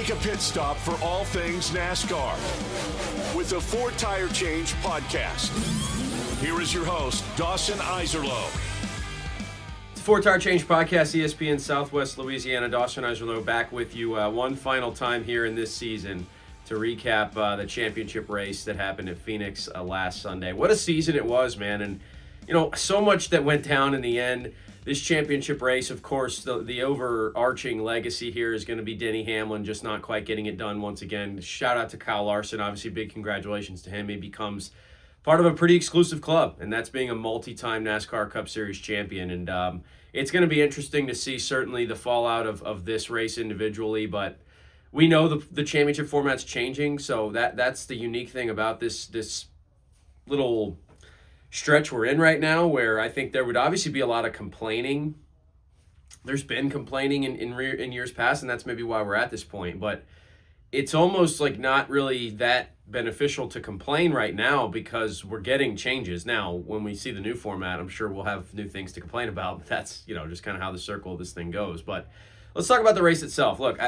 Take a pit stop for all things NASCAR with the Four Tire Change podcast. Here is your host, Dawson Iserloh. It's Four Tire Change podcast, ESPN Southwest Louisiana. Dawson Iserloh back with you one final time here in this season to recap the championship race that happened at Phoenix last Sunday. What a season it was, man. And, you know, so much that went down in the end. This championship race, of course, the overarching legacy here is going to be Denny Hamlin just not quite getting it done once again. Shout out to Kyle Larson. Obviously, big congratulations to him. He becomes part of a pretty exclusive club, and that's being a multi-time NASCAR Cup Series champion. And it's going to be interesting to see, certainly, the fallout of this race individually. But we know the championship format's changing, so that's the unique thing about this little stretch we're in right now, where I think there would obviously be a lot of complaining. There's been complaining in years past, and that's maybe why we're at this point. But it's almost like not really that beneficial to complain right now because we're getting changes. Now, when we see the new format, I'm sure we'll have new things to complain about. But that's, just kind of how the circle of this thing goes. But let's talk about the race itself. Look,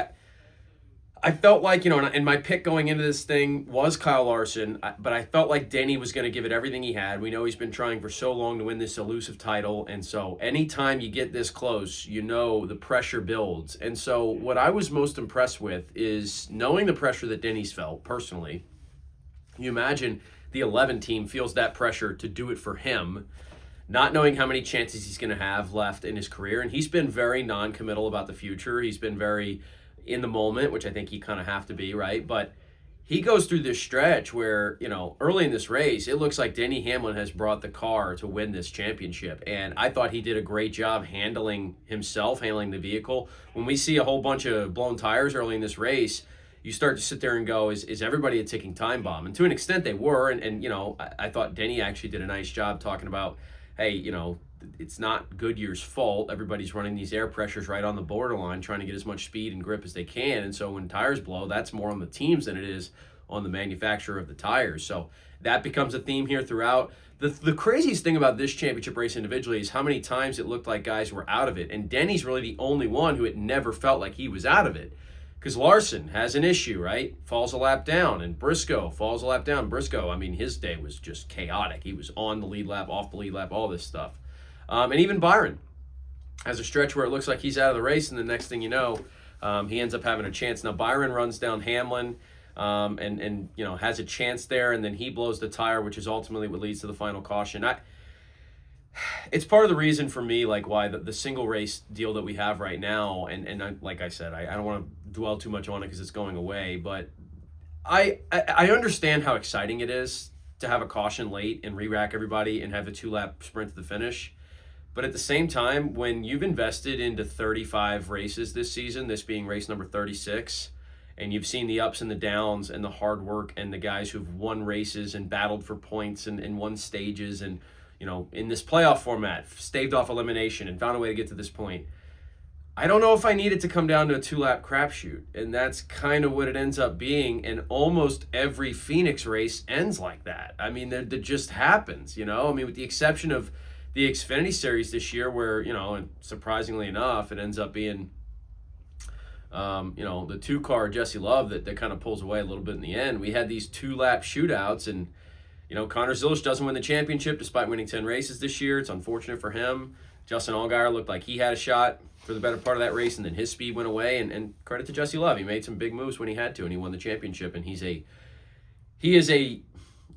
I felt like, and my pick going into this thing was Kyle Larson, but I felt like Denny was going to give it everything he had. We know he's been trying for so long to win this elusive title, and so anytime you get this close, the pressure builds. And so what I was most impressed with is knowing the pressure that Denny's felt personally. You imagine the 11 team feels that pressure to do it for him, not knowing how many chances he's going to have left in his career, and he's been very non-committal about the future. He's been very in the moment, which I think he kind of have to be, right? But he goes through this stretch where, early in this race, it looks like Denny Hamlin has brought the car to win this championship. And I thought he did a great job handling the vehicle. When we see a whole bunch of blown tires early in this race, you start to sit there and go, is everybody a ticking time bomb? And to an extent they were. And I thought Denny actually did a nice job talking about, hey, it's not Goodyear's fault. Everybody's running these air pressures right on the borderline, trying to get as much speed and grip as they can. And so when tires blow, that's more on the teams than it is on the manufacturer of the tires. So that becomes a theme here throughout. The craziest thing about this championship race individually is how many times it looked like guys were out of it. And Denny's really the only one who it never felt like he was out of it. Because Larson has an issue, right? Falls a lap down. And Briscoe falls a lap down. Briscoe, his day was just chaotic. He was on the lead lap, off the lead lap, all this stuff. And even Byron has a stretch where it looks like he's out of the race, and the next thing you know, he ends up having a chance. Now, Byron runs down Hamlin and has a chance there, and then he blows the tire, which is ultimately what leads to the final caution. It's part of the reason for me, why the single race deal that we have right now, and like I said, I don't want to dwell too much on it because it's going away, but I understand how exciting it is to have a caution late and re-rack everybody and have a 2-lap sprint to the finish. But at the same time, when you've invested into 35 races this season, this being race number 36, and you've seen the ups and the downs and the hard work and the guys who've won races and battled for points and won stages and, in this playoff format, staved off elimination and found a way to get to this point, I don't know if I need it to come down to a 2-lap crapshoot. And that's kind of what it ends up being. And almost every Phoenix race ends like that. That just happens, with the exception of the Xfinity Series this year where, and surprisingly enough, it ends up being, the 2-car Jesse Love that kind of pulls away a little bit in the end. We had these 2-lap shootouts, and, Connor Zilisch doesn't win the championship despite winning 10 races this year. It's unfortunate for him. Justin Allgaier looked like he had a shot for the better part of that race, and then his speed went away, and credit to Jesse Love. He made some big moves when he had to, and he won the championship, and he is a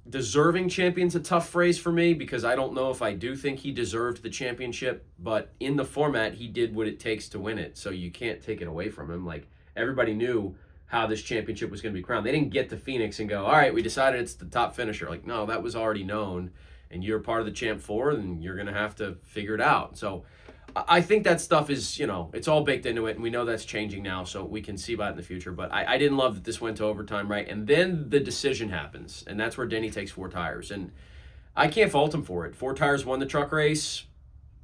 deserving champion's a tough phrase for me because I don't know if I do think he deserved the championship, but in the format, he did what it takes to win it, so you can't take it away from him. Everybody knew how this championship was going to be crowned. They didn't get to Phoenix and go, all right, we decided it's the top finisher. No, that was already known, and you're part of the Champ 4, and you're going to have to figure it out. So I think that stuff is, it's all baked into it, and we know that's changing now, so we can see about it in the future. But I didn't love that this went to overtime, right? And then the decision happens, and that's where Denny takes 4 tires. And I can't fault him for it. 4 tires won the truck race.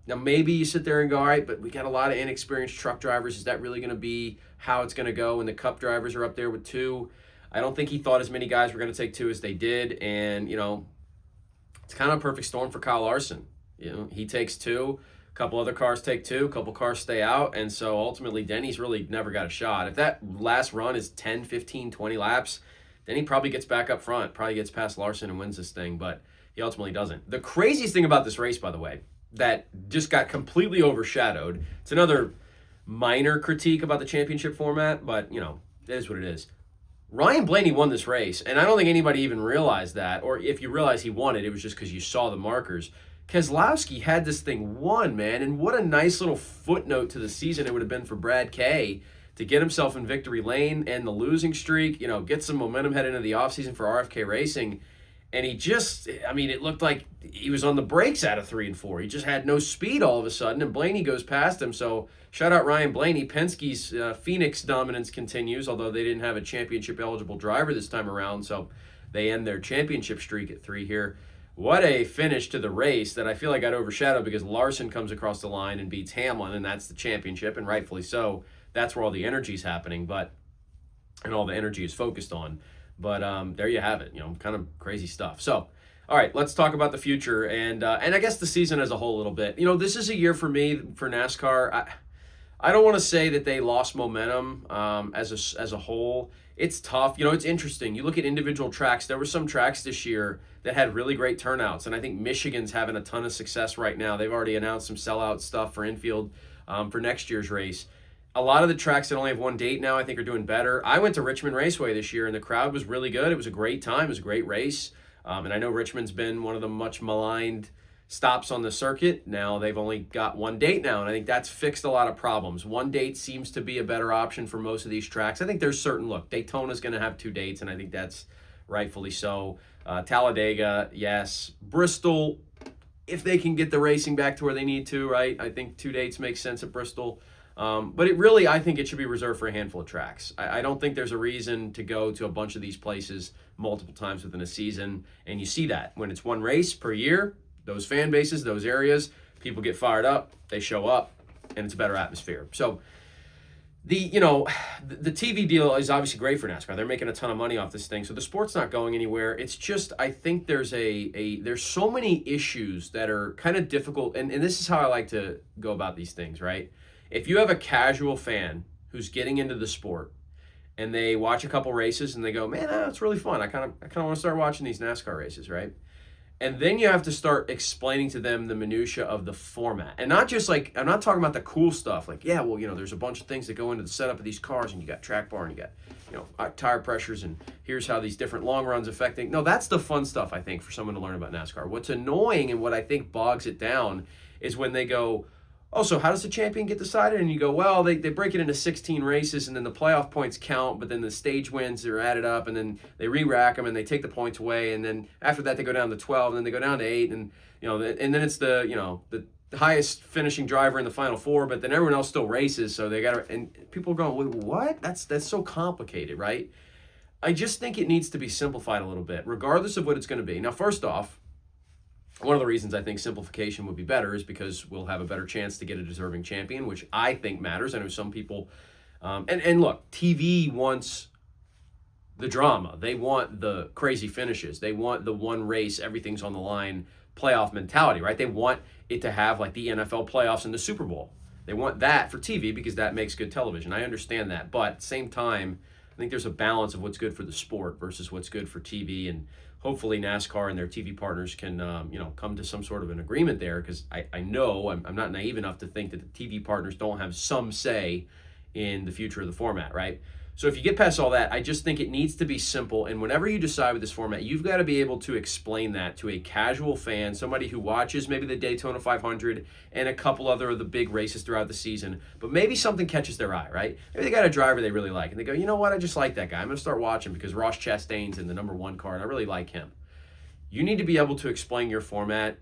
Now, maybe you sit there and go, all right, but we got a lot of inexperienced truck drivers. Is that really going to be how it's going to go when the Cup drivers are up there with 2? I don't think he thought as many guys were going to take 2 as they did, and, it's kind of a perfect storm for Kyle Larson. He takes 2. couple other cars take 2, a couple cars stay out, and so ultimately Denny's really never got a shot. If that last run is 10, 15, 20 laps, then he probably gets back up front, probably gets past Larson and wins this thing, but he ultimately doesn't. The craziest thing about this race, by the way, that just got completely overshadowed, it's another minor critique about the championship format, but, you know, it is what it is. Ryan Blaney won this race, and I don't think anybody even realized that, or if you realize he won it, it was just because you saw the markers. Keselowski had this thing won, man, and what a nice little footnote to the season it would have been for Brad Kay to get himself in victory lane and the losing streak, you know, get some momentum heading into the offseason for RFK Racing. And he just, I mean, it looked like he was on the brakes out of 3 and 4. He just had no speed all of a sudden, and Blaney goes past him. So shout out Ryan Blaney. Penske's Phoenix dominance continues, although they didn't have a championship-eligible driver this time around, so they end their championship streak at 3 here. What a finish to the race that I feel like got overshadowed because Larson comes across the line and beats Hamlin, and that's the championship, and rightfully so. That's where all the energy is happening, and all the energy is focused on. But there you have it, you know, kind of crazy stuff. So, all right, let's talk about the future and I guess the season as a whole a little bit. You know, this is a year for me, for NASCAR. I don't want to say that they lost momentum as a whole. It's tough. You know, it's interesting. You look at individual tracks. There were some tracks this year that had really great turnouts, and I think Michigan's having a ton of success right now. They've already announced some sellout stuff for infield for next year's race. A lot of the tracks that only have one date now, I think, are doing better. I went to Richmond Raceway this year, and the crowd was really good. It was a great time. It was a great race. And I know Richmond's been one of the much maligned stops on the circuit. Now they've only got one date now, and I think that's fixed a lot of problems. One date seems to be a better option for most of these tracks. I think there's certain, look, Daytona's going to have 2 dates, and I think that's rightfully so. Talladega, yes. Bristol, if they can get the racing back to where they need to, right? I think 2 dates makes sense at Bristol. But it really, I think it should be reserved for a handful of tracks. I don't think there's a reason to go to a bunch of these places multiple times within a season. And you see that when it's one race per year, those fan bases, those areas, people get fired up, they show up, and it's a better atmosphere. So the TV deal is obviously great for NASCAR. They're making a ton of money off this thing. So the sport's not going anywhere. It's just, I think there's there's so many issues that are kind of difficult. And this is how I like to go about these things, right? If you have a casual fan who's getting into the sport and they watch a couple races and they go, man, that's really fun. I kind of want to start watching these NASCAR races, right? And then you have to start explaining to them the minutia of the format. And not just like, I'm not talking about the cool stuff. Like, yeah, well, you know, there's a bunch of things that go into the setup of these cars, and you got track bar and you got, you know, tire pressures, and here's how these different long runs affecting. No, that's the fun stuff, I think, for someone to learn about NASCAR. What's annoying and what I think bogs it down is when they go, oh, so how does the champion get decided? And you go, well, they break it into 16 races, and then the playoff points count, but then the stage wins are added up, and then they re-rack them, and they take the points away, and then after that they go down to 12, and then they go down to 8, and you know, and then it's the highest finishing driver in the final 4, but then everyone else still races, so they got to, and people are going, wait, what? That's so complicated, right? I just think it needs to be simplified a little bit, regardless of what it's going to be. Now, first off, one of the reasons I think simplification would be better is because we'll have a better chance to get a deserving champion, which I think matters. I know some people, and look, TV wants the drama. They want the crazy finishes. They want the one race, everything's on the line, playoff mentality, right? They want it to have like the NFL playoffs and the Super Bowl. They want that for TV because that makes good television. I understand that, but at the same time, I think there's a balance of what's good for the sport versus what's good for TV, and hopefully NASCAR and their TV partners can, come to some sort of an agreement there, because I know I'm not naive enough to think that the TV partners don't have some say in the future of the format, right? So if you get past all that, I just think it needs to be simple. And whenever you decide with this format, you've got to be able to explain that to a casual fan, somebody who watches maybe the Daytona 500 and a couple other of the big races throughout the season, but maybe something catches their eye, right? Maybe they got a driver they really like, and they go, you know what, I just like that guy. I'm going to start watching because Ross Chastain's in the number 1 car, and I really like him. You need to be able to explain your format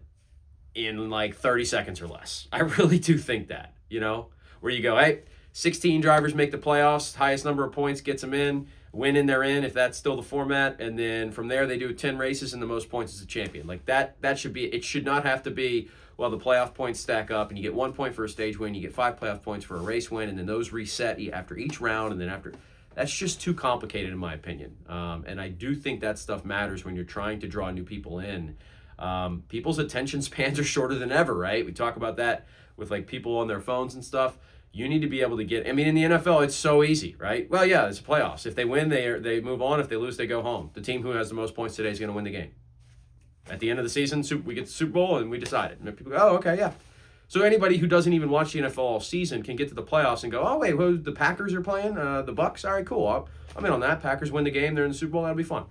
in like 30 seconds or less. I really do think that, where you go, hey, 16 drivers make the playoffs, highest number of points gets them in, win they're in, if that's still the format, and then from there they do 10 races and the most points is a champion. Like that should be, it should not have to be, well, the playoff points stack up and you get 1 point for a stage win, you get 5 playoff points for a race win, and then those reset after each round, and then after, that's just too complicated in my opinion. And I do think that stuff matters when you're trying to draw new people in. People's attention spans are shorter than ever, right? We talk about that with like people on their phones and stuff. You need to be able to get, I mean, in the NFL, it's so easy, right? Well, yeah, it's playoffs. If they win, they move on. If they lose, they go home. The team who has the most points today is going to win the game. At the end of the season, we get the Super Bowl, and we decide it. And people go, oh, okay, yeah. So anybody who doesn't even watch the NFL all season can get to the playoffs and go, oh, wait, well, the Packers are playing? The Bucks? All right, cool. I'm in on that. Packers win the game. They're in the Super Bowl. That'll be fun.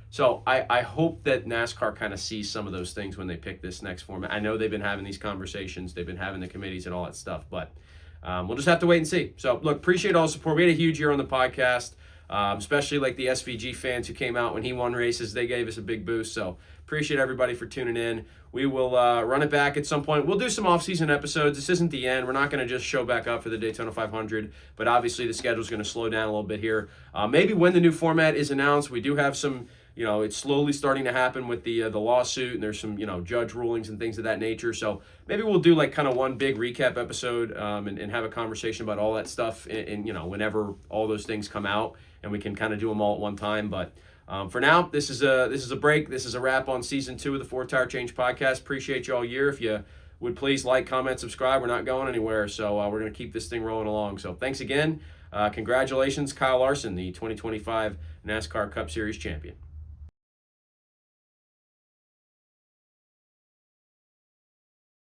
So I hope that NASCAR kind of sees some of those things when they pick this next format. I know they've been having these conversations. They've been having the committees and all that stuff, but we'll just have to wait and see. So, look, appreciate all the support. We had a huge year on the podcast, especially like the SVG fans who came out when he won races. They gave us a big boost. So, appreciate everybody for tuning in. We will run it back at some point. We'll do some off-season episodes. This isn't the end. We're not going to just show back up for the Daytona 500, but obviously the schedule's going to slow down a little bit here. Maybe when the new format is announced, we do have some, it's slowly starting to happen with the lawsuit, and there's some, judge rulings and things of that nature. So maybe we'll do like kind of one big recap episode and have a conversation about all that stuff and whenever all those things come out, and we can kind of do them all at one time. But for now, this is a break. This is a wrap on season 2 of the 4 Tire Change podcast. Appreciate you all year. If you would please like, comment, subscribe. We're not going anywhere, so we're going to keep this thing rolling along. So thanks again. Congratulations, Kyle Larson, the 2025 NASCAR Cup Series champion.